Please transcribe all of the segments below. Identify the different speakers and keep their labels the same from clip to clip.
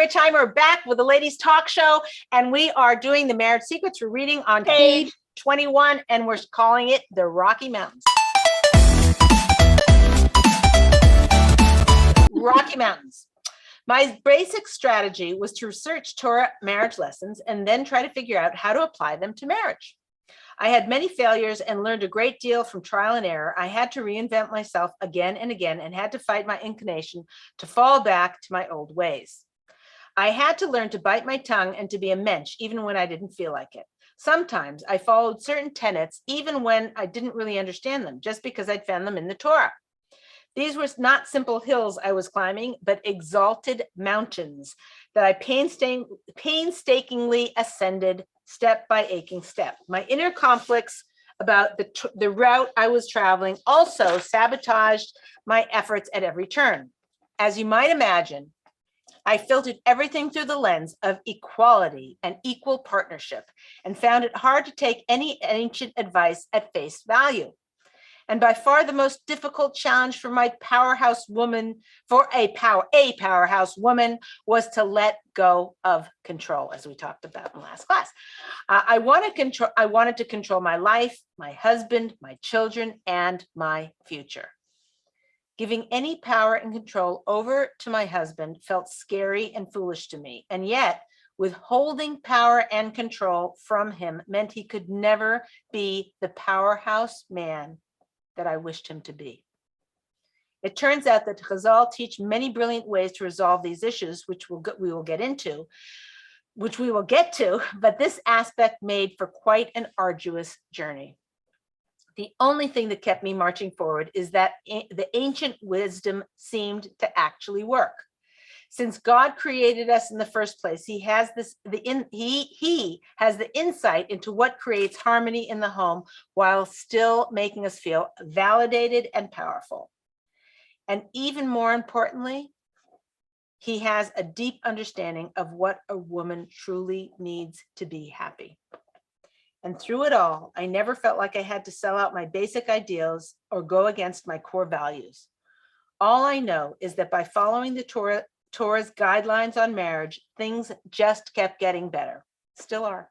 Speaker 1: Richeimer back with the Ladies Talk Show, and we are doing the Marriage Secrets. We're reading on page 21, and we're calling it the Rocky Mountains. Rocky Mountains. My basic strategy was to research Torah marriage lessons and then try to figure out how to apply them to marriage. I had many failures and learned a great deal from trial and error. I had to reinvent myself again and again and had to fight my inclination to fall back to my old ways. I had to learn to bite my tongue and to be a mensch even when I didn't feel like it. Sometimes I followed certain tenets even when I didn't really understand them, just because I'd found them in the Torah. These were not simple hills I was climbing, but exalted mountains that I painstakingly ascended step by aching step. My inner conflicts about the route I was traveling also sabotaged my efforts at every turn. As you might imagine, I filtered everything through the lens of equality and equal partnership and found it hard to take any ancient advice at face value. And by far the most difficult challenge for my powerhouse woman, powerhouse woman, was to let go of control, as we talked about in last class. I wanted to control my life, my husband, my children, and my future. Giving any power and control over to my husband felt scary and foolish to me, and yet withholding power and control from him meant he could never be the powerhouse man that I wished him to be. It turns out that Chazal teach many brilliant ways to resolve these issues, which we will get to, but this aspect made for quite an arduous journey. The only thing that kept me marching forward is that the ancient wisdom seemed to actually work. Since God created us in the first place, he has the insight into what creates harmony in the home while still making us feel validated and powerful. And even more importantly, he has a deep understanding of what a woman truly needs to be happy. And through it all, I never felt like I had to sell out my basic ideals or go against my core values. All I know is that by following the Torah's guidelines on marriage, things just kept getting better. Still are.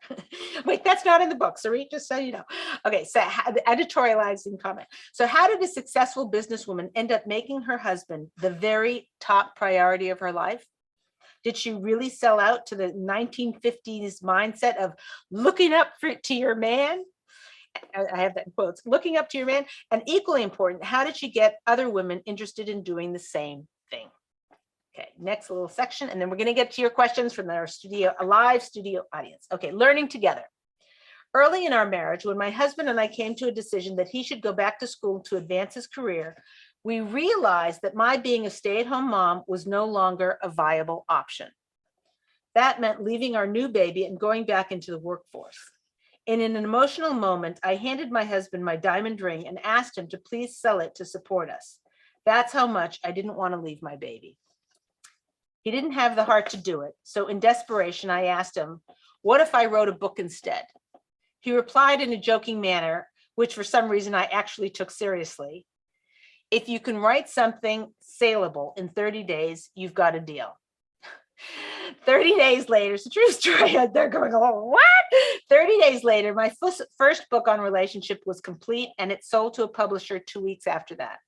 Speaker 1: Wait, that's not in the book, Sarit, just so you know. Okay, so the editorializing comment. So how did a successful businesswoman end up making her husband the very top priority of her life? Did she really sell out to the 1950s mindset of looking up to your man? I have that in quotes, looking up to your man. And equally important, how did she get other women interested in doing the same thing? Okay, next little section, and then we're going to get to your questions from our live studio audience. Okay, learning together. Early in our marriage, when my husband and I came to a decision that he should go back to school to advance his career, we realized that my being a stay-at-home mom was no longer a viable option. That meant leaving our new baby and going back into the workforce. In an emotional moment, I handed my husband my diamond ring and asked him to please sell it to support us. That's how much I didn't want to leave my baby. He didn't have the heart to do it. So in desperation, I asked him, what if I wrote a book instead? He replied in a joking manner, which for some reason I actually took seriously. If you can write something saleable in 30 days, you've got a deal. 30 days later, it's a true story. They're going, oh, what? 30 days later, my first book on relationship was complete and it sold to a publisher 2 weeks after that.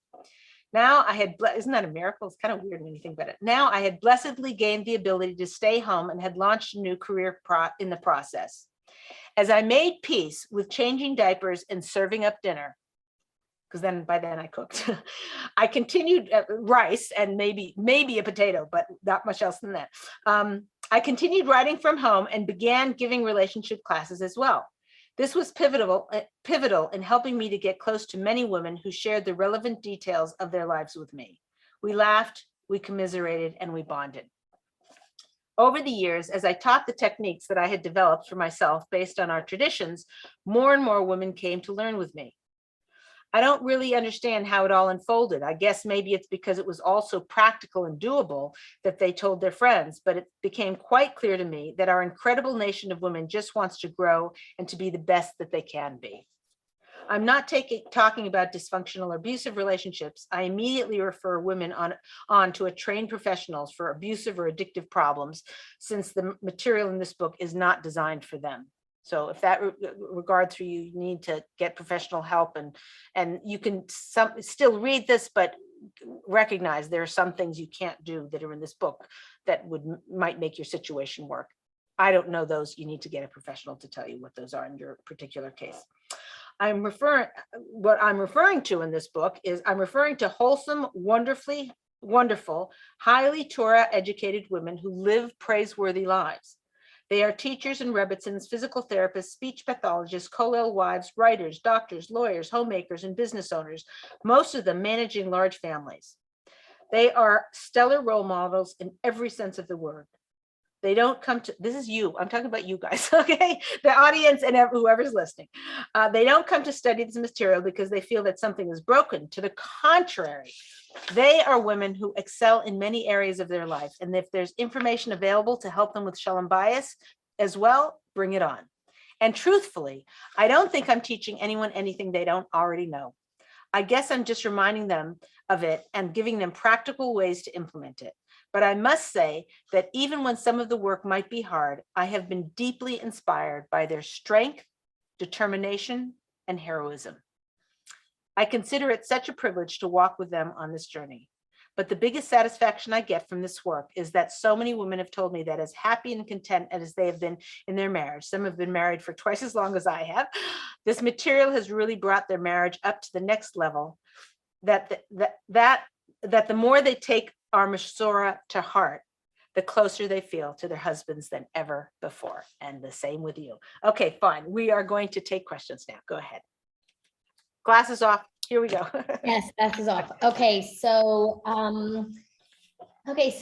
Speaker 1: Now I had, isn't that a miracle? It's kind of weird when you think about it. Now I had blessedly gained the ability to stay home and had launched a new career in the process. As I made peace with changing diapers and serving up dinner, because by then I cooked, I continued rice and maybe a potato, but not much else than that. I continued writing from home and began giving relationship classes as well. This was pivotal in helping me to get close to many women who shared the relevant details of their lives with me. We laughed, we commiserated, and we bonded. Over the years, as I taught the techniques that I had developed for myself based on our traditions, more and more women came to learn with me. I don't really understand how it all unfolded. I guess maybe it's because it was also practical and doable that they told their friends, but it became quite clear to me that our incredible nation of women just wants to grow and to be the best that they can be. I'm not talking about dysfunctional or abusive relationships. I immediately refer women on to a trained professionals for abusive or addictive problems, since the material in this book is not designed for them. So if that regards for you, you need to get professional help, and you can still read this, but recognize there are some things you can't do that are in this book that might make your situation work. I don't know those. You need to get a professional to tell you what those are in your particular case. What I'm referring to in this book is I'm referring to wholesome, wonderful, highly Torah educated women who live praiseworthy lives. They are teachers and rebbitzins, physical therapists, speech pathologists, kollel wives, writers, doctors, lawyers, homemakers, and business owners, most of them managing large families. They are stellar role models in every sense of the word. They don't come to, this is you, I'm talking about you guys, okay? The audience and whoever's listening. They don't come to study this material because they feel that something is broken. To the contrary, they are women who excel in many areas of their life. And if there's information available to help them with shalom bayis as well, bring it on. And truthfully, I don't think I'm teaching anyone anything they don't already know. I guess I'm just reminding them of it and giving them practical ways to implement it. But I must say that even when some of the work might be hard, I have been deeply inspired by their strength, determination, and heroism. I consider it such a privilege to walk with them on this journey. But the biggest satisfaction I get from this work is that so many women have told me that as happy and content as they have been in their marriage, some have been married for twice as long as I have, this material has really brought their marriage up to the next level, that the more they take our Masorah to heart, the closer they feel to their husbands than ever before. And the same with you. Okay, fine. We are going to take questions now. Go ahead. Glasses off. Here we go.
Speaker 2: Yes, glasses off. Okay, so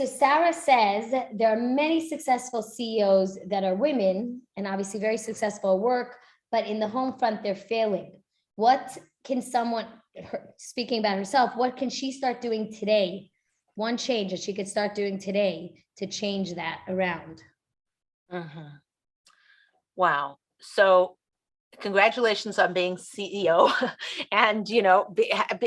Speaker 2: Sarah says there are many successful CEOs that are women and obviously very successful at work, but in the home front, they're failing. What can someone, speaking about herself, what can she start doing today? One change that she could start doing today to change that around.
Speaker 1: Wow. So congratulations on being CEO and,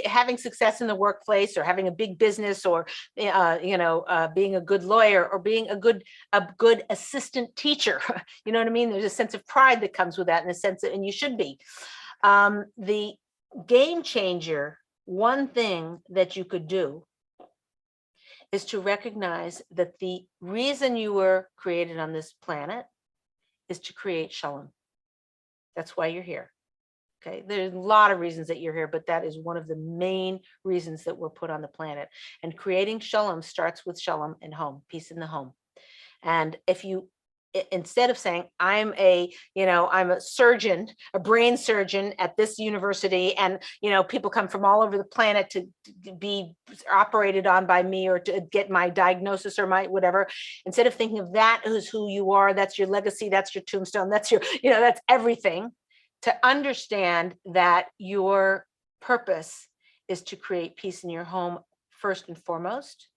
Speaker 1: having success in the workplace, or having a big business, or, being a good lawyer, or being a good assistant teacher. You know what I mean? There's a sense of pride that comes with that, in a sense that, and you should be. The game changer, one thing that you could do is to recognize that the reason you were created on this planet is to create shalom. That's why you're here. Okay, there's a lot of reasons that you're here, but that is one of the main reasons that we're put on the planet. And creating shalom starts with shalom in home, peace in the home. And if you, instead of saying, I'm a surgeon, a brain surgeon at this university, and, people come from all over the planet to be operated on by me, or to get my diagnosis or my whatever, instead of thinking of that as who you are, that's your legacy, that's your tombstone, that's your, that's everything, to understand that your purpose is to create peace in your home first and foremost,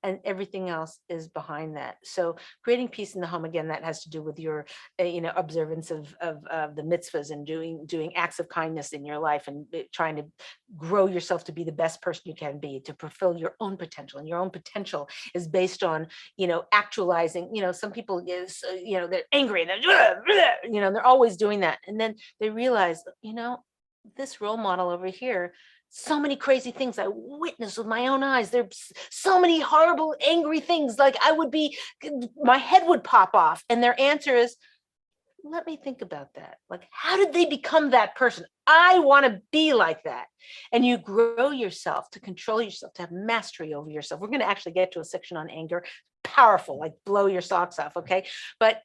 Speaker 1: and everything else is behind that. So creating peace in the home, again, that has to do with your, observance of the mitzvahs, and doing acts of kindness in your life, and trying to grow yourself to be the best person you can be, to fulfill your own potential. And your own potential is based on, actualizing, some people, they're angry, and they're always doing that. And then they realize, this role model over here, so many crazy things I witnessed with my own eyes. There's so many horrible, angry things. Like my head would pop off. And their answer is, let me think about that. Like, how did they become that person? I want to be like that. And you grow yourself to control yourself, to have mastery over yourself. We're going to actually get to a section on anger. Powerful, like blow your socks off. Okay. But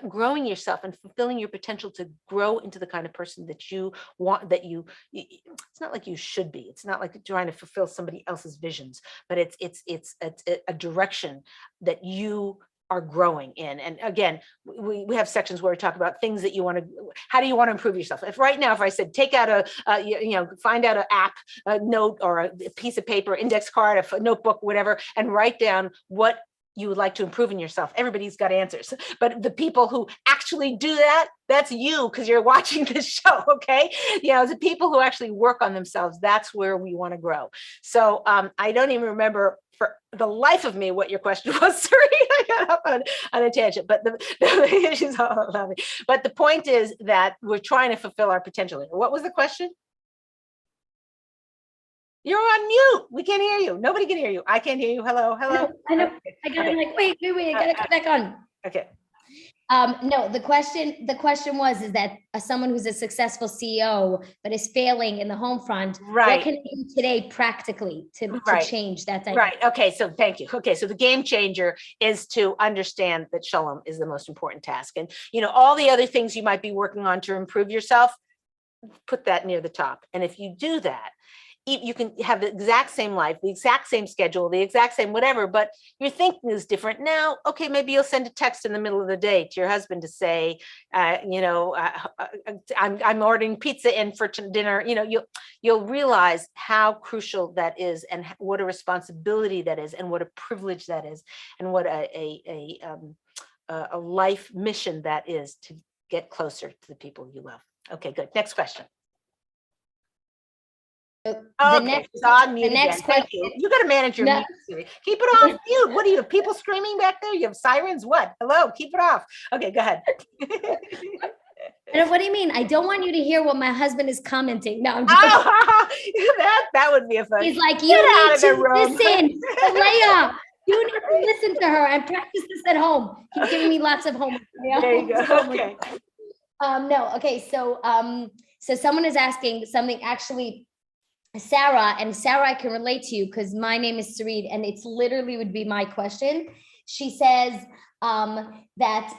Speaker 1: growing yourself and fulfilling your potential to grow into the kind of person that you want, it's not like you should be. It's not like trying to fulfill somebody else's visions, but it's a direction that you are growing in. And again, we have sections where we talk about things that you want to, how do you want to improve yourself? If right now, if I said, take out find out an app, a note, or a piece of paper, index card, a notebook, whatever, and write down what you would like to improve in yourself. Everybody's got answers, but the people who actually do that, that's you, because you're watching this show. Okay. The people who actually work on themselves, that's where we want to grow. So I don't even remember for the life of me what your question was. Sorry, I got up on a tangent, but she's all lovely. But the point is that we're trying to fulfill our potential. What was the question? You're on mute. We can't hear you. Nobody can hear you. I can't hear you. Hello, hello.
Speaker 2: I know.
Speaker 1: Okay.
Speaker 2: I got like, wait, I gotta come back on.
Speaker 1: Okay.
Speaker 2: No, the question was, is that someone who's a successful CEO but is failing in the home front,
Speaker 1: Right.
Speaker 2: what can they do today practically to change that dynamic?
Speaker 1: Right. Okay. So thank you. Okay. So the game changer is to understand that shalom is the most important task. And, all the other things you might be working on to improve yourself, put that near the top. And if you do that, you can have the exact same life, the exact same schedule, the exact same whatever, but your thinking is different now. Okay, maybe you'll send a text in the middle of the day to your husband to say, I'm ordering pizza in for dinner. You'll realize how crucial that is, and what a responsibility that is, and what a privilege that is, and what a life mission that is, to get closer to the people you love. Okay, good. Next question.
Speaker 2: The next
Speaker 1: Thank you. You got to manage your mute. Keep it off mute. What do you have? People screaming back there? You have sirens? What? Hello, keep it off. Okay, go ahead.
Speaker 2: What do you mean? I don't want you to hear what my husband is commenting. No, I'm
Speaker 1: joking. That would be a fun.
Speaker 2: He's like, you need to listen, Leah. You need to listen to her and practice this at home. He's giving me lots of homework.
Speaker 1: There you go. Okay.
Speaker 2: No. Okay. So someone is asking something, actually. Sarah, I can relate to you because my name is Sareed, and it's literally would be my question. She says that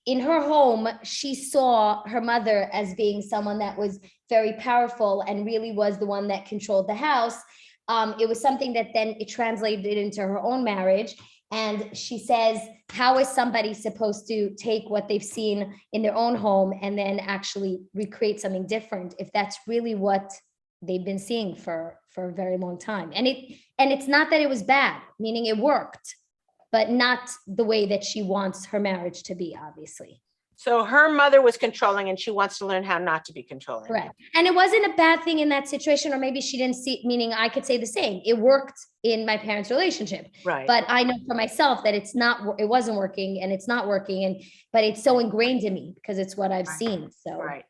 Speaker 2: in her home, she saw her mother as being someone that was very powerful and really was the one that controlled the house. It was something that then it translated into her own marriage. And she says, how is somebody supposed to take what they've seen in their own home and then actually recreate something different if that's really what they've been seeing for a very long time? And it's not that it was bad, meaning it worked, but not the way that she wants her marriage to be, obviously.
Speaker 1: So her mother was controlling, and she wants to learn how not to be controlling.
Speaker 2: Correct. And it wasn't a bad thing in that situation, or maybe she didn't see, meaning I could say the same. It worked in my parents' relationship.
Speaker 1: Right.
Speaker 2: But I know for myself that it wasn't working, and it's not working. But it's so ingrained in me because it's what I've seen. So.
Speaker 1: Right.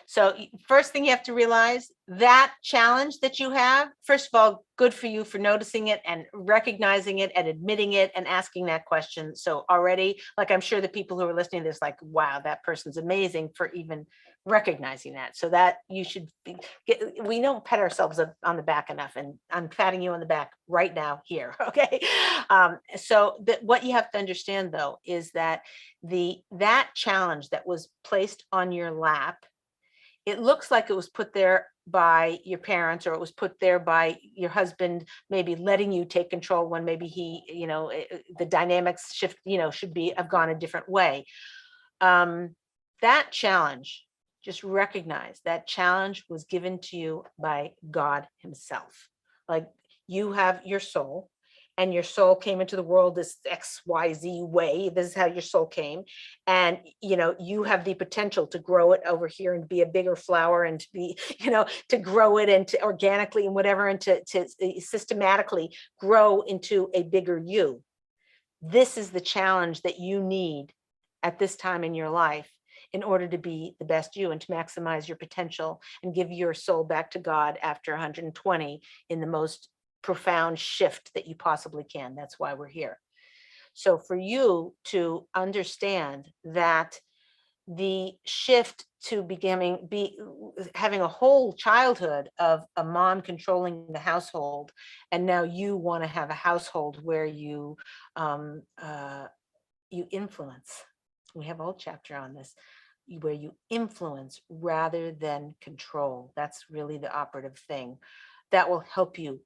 Speaker 1: So first thing you have to realize, that challenge that you have, first of all, good for you for noticing it and recognizing it and admitting it and asking that question. So already, like, I'm sure the people who are listening to this, like, wow, that person's amazing for even recognizing that. So that you should we don't pat ourselves on the back enough, and I'm patting you on the back right now here. Okay. So what you have to understand, though, is that that challenge that was placed on your lap, it looks like it was put there by your parents, or it was put there by your husband, maybe letting you take control when maybe he, the dynamics shift, should have gone a different way. That challenge, just recognize that challenge was given to you by God himself. Like, you have your soul, and your soul came into the world this XYZ way. This is how your soul came. And, you have the potential to grow it over here and be a bigger flower, and to be, to grow it and to organically and whatever, and to systematically grow into a bigger you. This is the challenge that you need at this time in your life in order to be the best you and to maximize your potential and give your soul back to God after 120 in the most profound shift that you possibly can. That's why we're here. So for you to understand that the shift to having a whole childhood of a mom controlling the household, and now you want to have a household where you influence. We have a whole chapter on this, where you influence rather than control. That's really the operative thing that will help you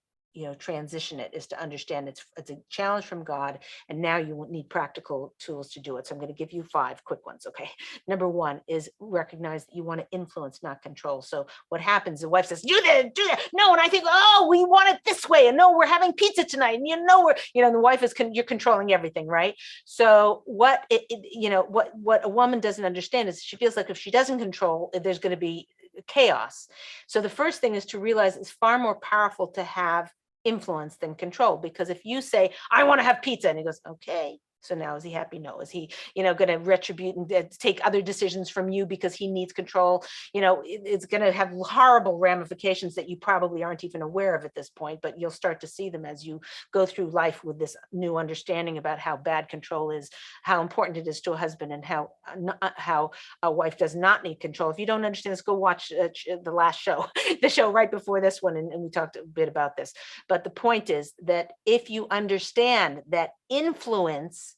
Speaker 1: transition it, is to understand it's a challenge from God, and now you need practical tools to do it. So I'm going to give you 5 quick ones. Okay. Number 1 is recognize that you want to influence, not control. So what happens, the wife says, do that. No. And I think, oh, we want it this way. And no, we're having pizza tonight. And the wife is, you're controlling everything. Right. So what a woman doesn't understand is she feels like if she doesn't control, there's going to be chaos. So the first thing is to realize it's far more powerful to have influence than control, because if you say, I want to have pizza, and he goes, okay, so now is he happy? No. Is he, going to retribute and take other decisions from you because he needs control? It's going to have horrible ramifications that you probably aren't even aware of at this point, but you'll start to see them as you go through life with this new understanding about how bad control is, how important it is to a husband, and how a wife does not need control. If you don't understand this, go watch the last show, the show right before this one, and we talked a bit about this. But the point is that if you understand that influence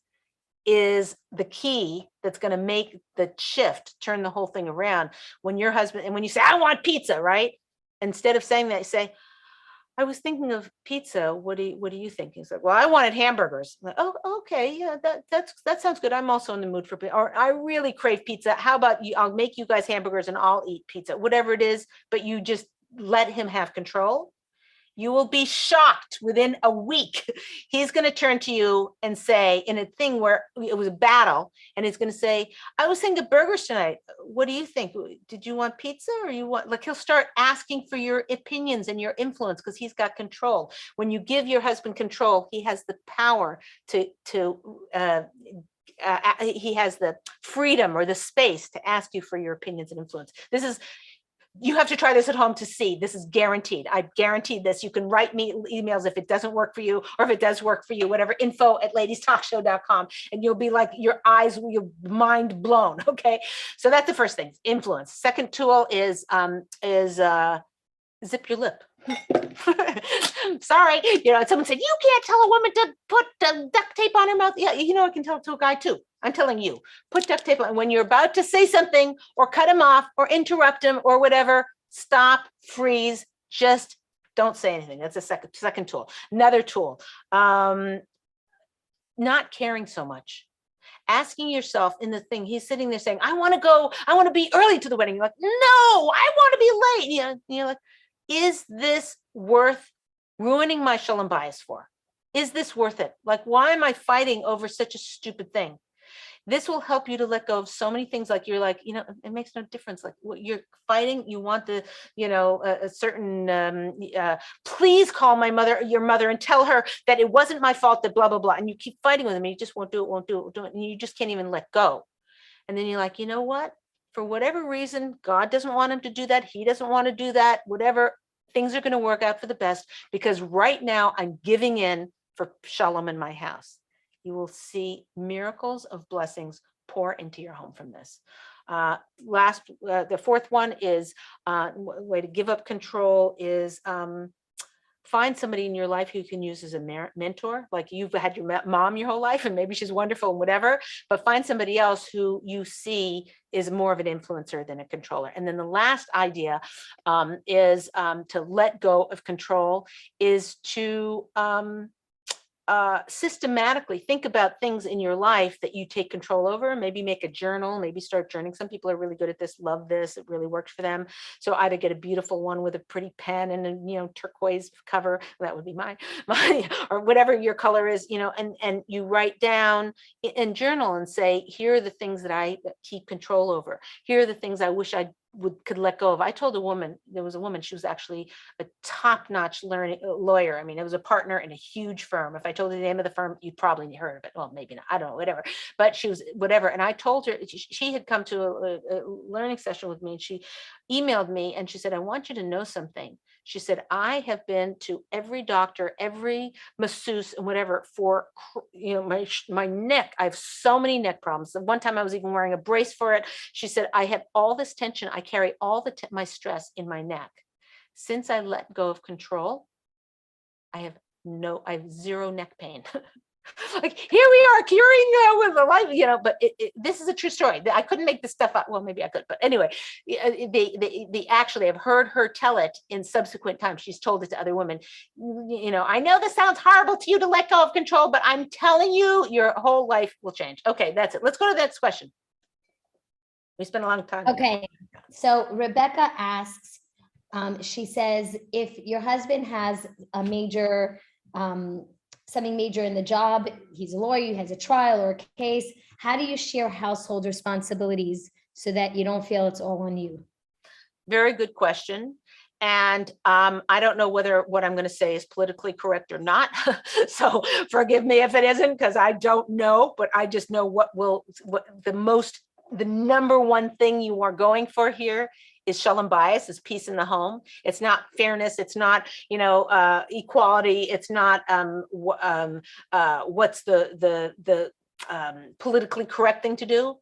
Speaker 1: is the key that's going to make the shift, turn the whole thing around. When your husband, and when you say, I want pizza, right? Instead of saying that, you say, I was thinking of pizza. What do you think? He's like, well, I wanted hamburgers. I'm like, oh, okay. Yeah, that sounds good. I'm also in the mood for pizza. Or I really crave pizza. How about you? I'll make you guys hamburgers and I'll eat pizza, whatever it is, but you just let him have control. You will be shocked within a week. He's going to turn to you and say, in a thing where it was a battle, and he's going to say, I was thinking of burgers tonight. What do you think? Did you want pizza, or you want, like, he'll start asking for your opinions and your influence because he's got control. When you give your husband control, he has the power he has the freedom or the space to ask you for your opinions and influence. You have to try this at home to see. This is guaranteed. I guarantee this. You can write me emails if it doesn't work for you, or if it does work for you, whatever, info@ladiestalkshow.com. And you'll be like, your mind blown. Okay. So that's the first thing, influence. Second tool is zip your lip. Sorry. Someone said, you can't tell a woman to put duct tape on her mouth. Yeah. I can tell it to a guy too. I'm telling you, put duct tape on. When you're about to say something or cut him off or interrupt him or whatever, stop, freeze, just don't say anything. That's a second tool. Another tool, not caring so much. Asking yourself in the thing, he's sitting there saying, I want to be early to the wedding. You're like, no, I want to be late. You're like, is this worth ruining my shalom bayis for? Is this worth it? Like, why am I fighting over such a stupid thing? This will help you to let go of so many things. Like, you're like, it makes no difference. Like, what you're fighting, you want a certain, please call your mother and tell her that it wasn't my fault, that blah, blah, blah. And you keep fighting with them. And you just won't do it. And you just can't even let go. And then you're like, you know what? For whatever reason, God doesn't want him to do that. He doesn't want to do that. Whatever, things are going to work out for the best, because right now I'm giving in for shalom in my house. You will see miracles of blessings pour into your home from this. The fourth one is way to give up control is find somebody in your life who you can use as a mentor. Like, you've had your mom your whole life, and maybe she's wonderful and whatever, but find somebody else who you see is more of an influencer than a controller. And then the last idea is to let go of control, is to systematically think about things in your life that you take control over. Maybe make a journal, maybe start journaling. Some people are really good at this, love this, it really works for them. So either get a beautiful one with a pretty pen and a turquoise cover, that would be mine, or whatever your color is, and you write down and journal and say, here are the things that I keep control over. Here are the things I wish I could let go of. I told there was a woman, she was actually a top-notch lawyer. I mean, it was a partner in a huge firm. If I told you the name of the firm, you'd probably heard of it. Well, maybe not, I don't know, whatever. But she was whatever. And I told her, she had come to a learning session with me, and she emailed me and she said, I want you to know something. She said, I have been to every doctor, every masseuse and whatever for, my neck. I have so many neck problems. One time I was even wearing a brace for it. She said, I have all this tension. I carry all my stress in my neck. Since I let go of control, I have zero neck pain. Like, here we are curing with the life, but this is a true story. I couldn't make this stuff up. Well, maybe I could, but anyway, they actually have heard her tell it in subsequent times. She's told it to other women. I know this sounds horrible to you to let go of control, but I'm telling you, your whole life will change. Okay, that's it. Let's go to the next question. We spent a long time.
Speaker 2: Okay, so Rebecca asks, she says, if your husband has a major, something major in the job, he's a lawyer, he has a trial or a case, how do you share household responsibilities so that you don't feel it's all on you?
Speaker 1: Very good question. And I don't know whether what I'm going to say is politically correct or not. So forgive me if it isn't, because I don't know, but I just know what the number one thing you are going for here is shalom bayis, is peace in the home. It's not fairness. It's not, equality. It's not what's the politically correct thing to do.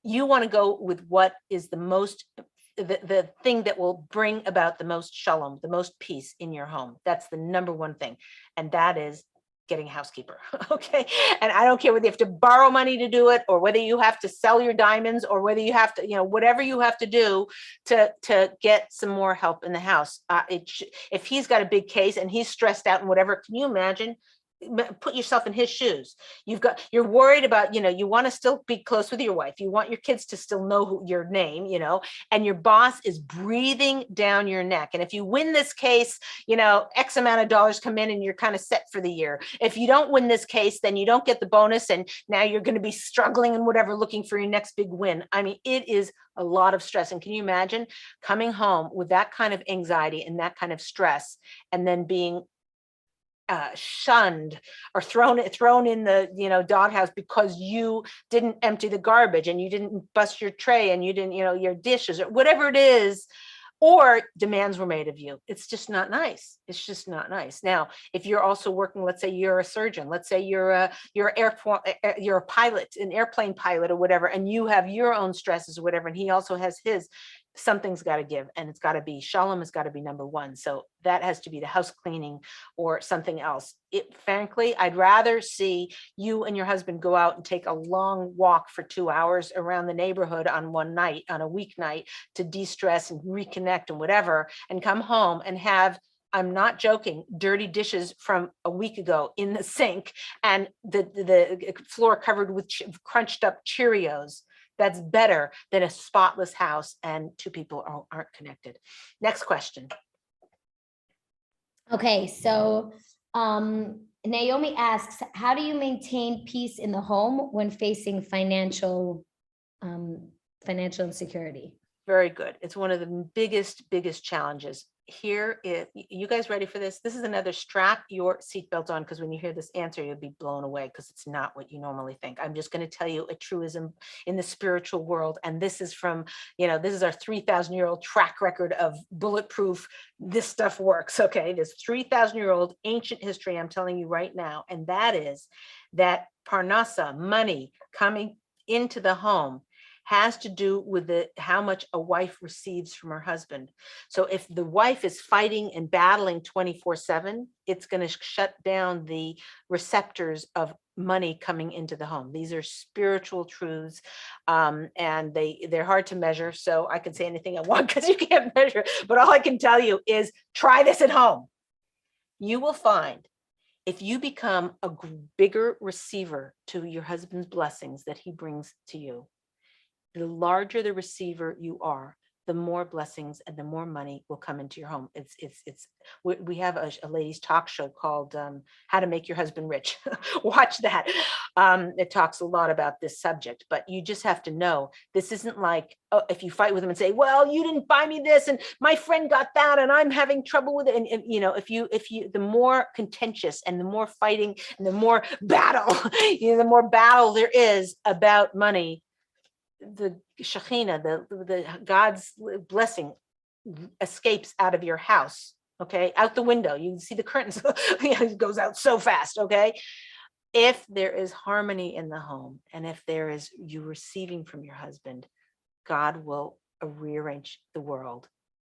Speaker 1: You want to go with what is the thing that will bring about the most shalom, the most peace in your home. That's the number one thing. And that is getting a housekeeper. Okay. And I don't care whether you have to borrow money to do it, or whether you have to sell your diamonds, or whether you have to, whatever you have to do to get some more help in the house. If he's got a big case and he's stressed out and whatever, can you imagine? Put yourself in his shoes. You're worried about, you want to still be close with your wife. You want your kids to still know your name, and your boss is breathing down your neck. And if you win this case, X amount of dollars come in and you're kind of set for the year. If you don't win this case, then you don't get the bonus. And now you're going to be struggling and whatever, looking for your next big win. I mean, it is a lot of stress. And can you imagine coming home with that kind of anxiety and that kind of stress, and then being shunned or thrown in the doghouse because you didn't empty the garbage, and you didn't bust your tray, and you didn't your dishes, or whatever it is, or demands were made of you. It's just not nice. It's just not nice. Now, if you're also working, let's say you're a surgeon, let's say you're a pilot, an airplane pilot or whatever, and you have your own stresses or whatever, and he also has his, something's got to give, and it's got to be shalom has got to be number one. So that has to be the house cleaning or something else. Frankly, I'd rather see you and your husband go out and take a long walk for 2 hours around the neighborhood on one night, on a weeknight, to de-stress and reconnect and whatever, and come home and have, I'm not joking, dirty dishes from a week ago in the sink, and the floor covered with crunched up Cheerios. That's better than a spotless house and two people aren't connected. Next question.
Speaker 2: Okay, so Naomi asks, how do you maintain peace in the home when facing financial insecurity?
Speaker 1: Very good. It's one of the biggest challenges. Here, if you guys ready for this? This is another strap your seatbelt on, because when you hear this answer, you'll be blown away, because it's not what you normally think. I'm just going to tell you a truism in the spiritual world. And this is from, this is our 3,000-year-old track record of bulletproof. This stuff works. Okay. This 3,000-year-old ancient history I'm telling you right now. And that is that parnasa, money coming into the home, has to do with how much a wife receives from her husband. So if the wife is fighting and battling 24/7, it's going to shut down the receptors of money coming into the home. These are spiritual truths, and they're hard to measure. So I can say anything I want because you can't measure, but all I can tell you is try this at home. You will find, if you become a bigger receiver to your husband's blessings that he brings to you, the larger the receiver you are, the more blessings and the more money will come into your home. We have a ladies talk show called How to Make Your Husband Rich. Watch that. It talks a lot about this subject, but you just have to know, this isn't like, if you fight with them and say, well, you didn't buy me this, and my friend got that, and I'm having trouble with it. And if you, the more contentious and the more fighting and the more battle, the more battle there is about money, the Shekhinah, the God's blessing escapes out of your house, okay, out the window. You see the curtains, it goes out so fast, okay? If there is harmony in the home, and if there is you receiving from your husband, God will rearrange the world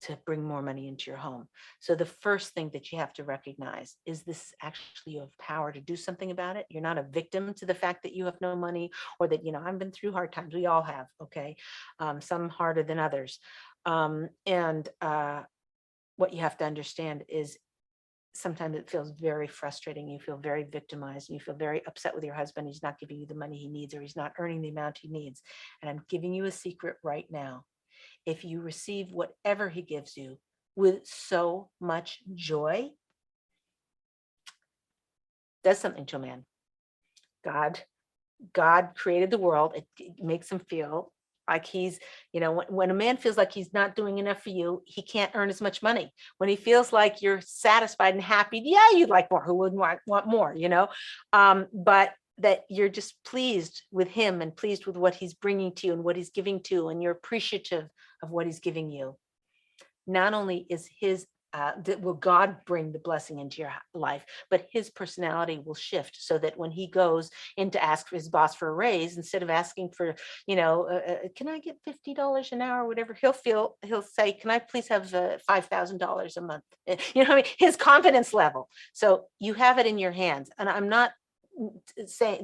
Speaker 1: to bring more money into your home. So the first thing that you have to recognize is this actually you have power to do something about it. You're not a victim to the fact that you have no money, or that, I've been through hard times. We all have, okay? Some harder than others. And what you have to understand is sometimes it feels very frustrating. You feel very victimized, and you feel very upset with your husband. He's not giving you the money he needs, or he's not earning the amount he needs. And I'm giving you a secret right now. If you receive whatever he gives you with so much joy, does something to a man. God created the world. It makes him feel like he's, when a man feels like he's not doing enough for you, he can't earn as much money. When he feels like you're satisfied and happy, yeah, you'd like more. Who wouldn't want more, but that you're just pleased with him and pleased with what he's bringing to you and what he's giving to you, and you're appreciative of what he's giving you. Not only is will God bring the blessing into your life, but his personality will shift, so that when he goes in to ask his boss for a raise, instead of asking for, can I get $50 an hour or whatever, he'll say, can I please have $5,000 a month? His confidence level. So you have it in your hands. And I'm not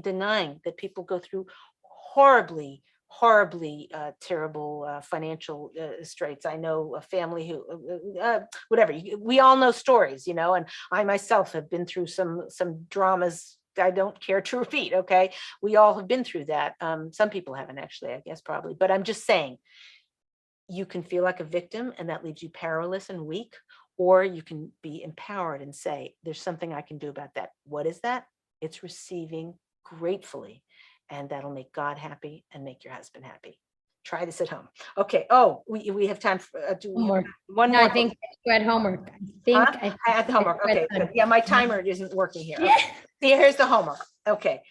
Speaker 1: denying that people go through horribly terrible financial straits. I know a family who, whatever, we all know stories, and I myself have been through some dramas I don't care to repeat. Okay. We all have been through that. Some people haven't, actually, I guess, probably, but I'm just saying, you can feel like a victim and that leaves you powerless and weak, or you can be empowered and say, there's something I can do about that. What is that? It's receiving gratefully. And that'll make God happy and make your husband happy. Try this at home. Okay. Oh, we have time for
Speaker 2: Homework.
Speaker 1: one
Speaker 2: No,
Speaker 1: more.
Speaker 2: I think I read homework.
Speaker 1: I had the homework. Okay. Good. Yeah, my timer isn't working here.
Speaker 2: Yeah.
Speaker 1: Okay. See, here's the homework. Okay.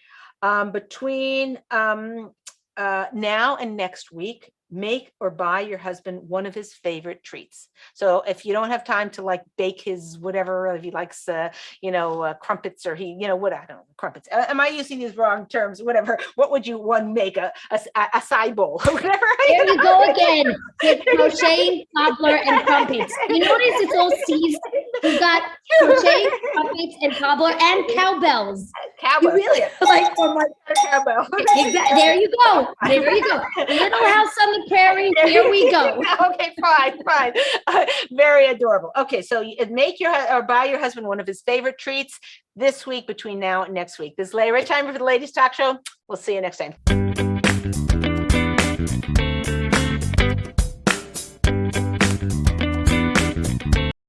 Speaker 1: Between now and next week, make or buy your husband one of his favorite treats. So if you don't have time to bake his whatever, if he likes, crumpets, or I don't know, crumpets. Am I using these wrong terms? Whatever. What would you make a side bowl or whatever?
Speaker 2: There you go again. With crocheting, cobbler, and crumpets. You notice it's all C's. You got crocheting, crumpets, and cobbler, and cowbells.
Speaker 1: Cowbell.
Speaker 2: You really
Speaker 1: for my cowbell.
Speaker 2: Exactly. There you go. There you go. Little House on the Prairie. Here we go.
Speaker 1: Okay, fine. Very adorable. Okay, so make or buy your husband one of his favorite treats this week, between now and next week. This is Leah Richeimer for the Ladies Talk Show. We'll see you next time.